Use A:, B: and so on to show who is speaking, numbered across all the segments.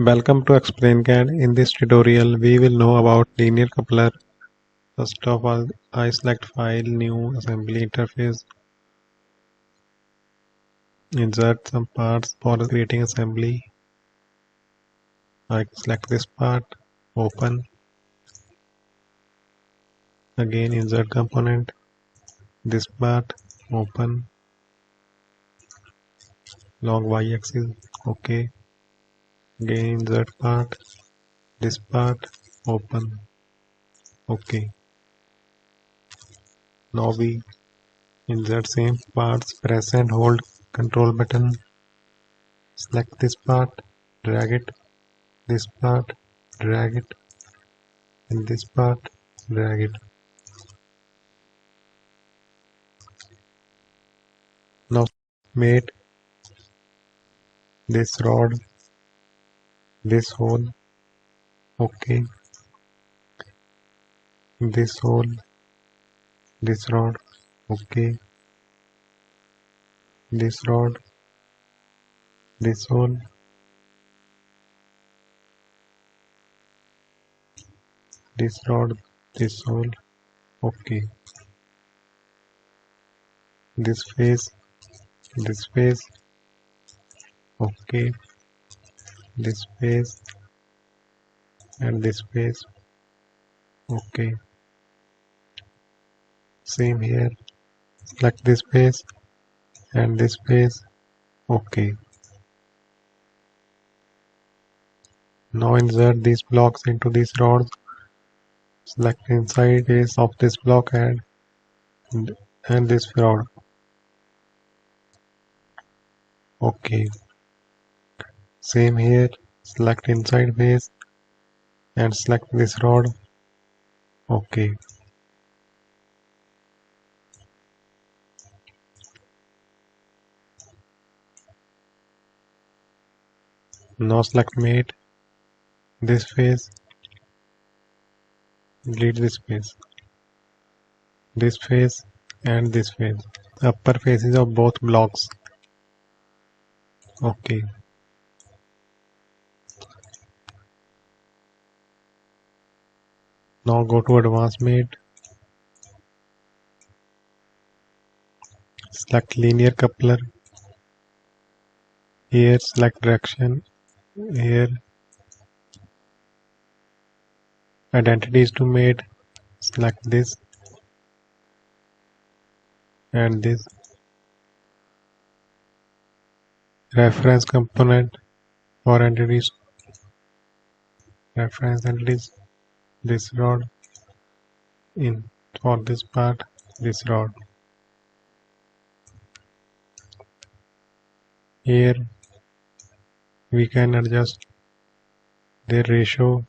A: Welcome to EXPLAINCAD. In this tutorial, we will know about linear coupler. First of all, I select File, New, Assembly Interface. Insert some parts for creating assembly. I select this part, Open. Again, insert component. This part, Open. Log Y-axis, OK. Again, insert part. This part, Open. OK. Now we insert same parts, press and hold control button. Select this part, drag it, this part, drag it, and this part, drag it. Now mate this rod, this hole, OK, this hole, this rod, OK, this rod, this hole, this rod, this hole, OK, this face, OK, this face and this face, OK. Same here, select this face and this face, OK. Now insert these blocks into these rods. Select inside face of this block and this rod. OK. Same here. Select inside face and select this rod. OK. Now select mate. This face. Delete this face. This face and this face. Upper faces of both blocks. OK. Now go to advanced mate. Select linear coupler. Here select direction. Here identities to mate. Select this and this. Reference component for entities. Reference entities. This rod in for this part, this rod. Here we can adjust their ratio.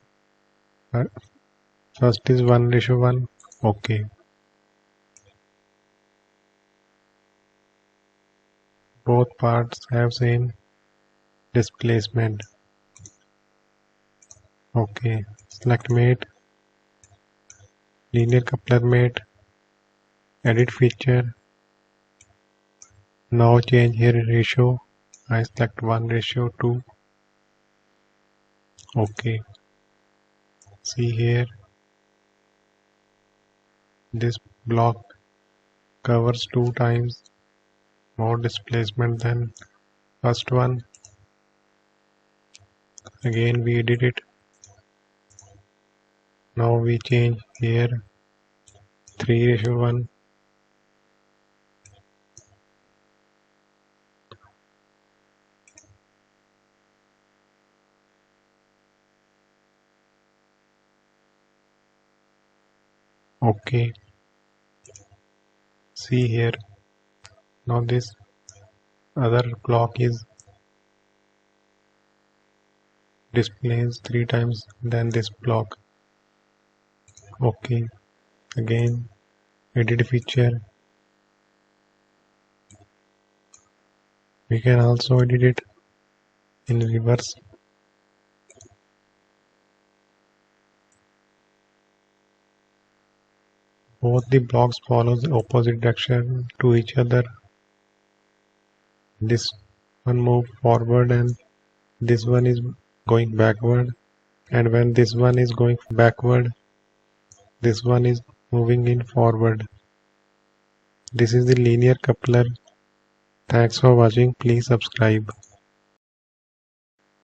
A: First is 1:1. OK. Both parts have same displacement. OK. Select mate. Linear coupler mate. Edit feature. Now change here ratio. I select 1:2. OK. See here. This block covers 2 times more displacement than first one. Again we edit it. Now we change here 3:1. OK. See here. Now this other block is displays 3 times than this block. OK. Again edit feature. We can also edit it in reverse. Both the blocks follow the opposite direction to each other. This one move forward and this one is going backward, and when this one is going backward, this one is moving in forward. This is the linear coupler. Thanks for watching. Please subscribe.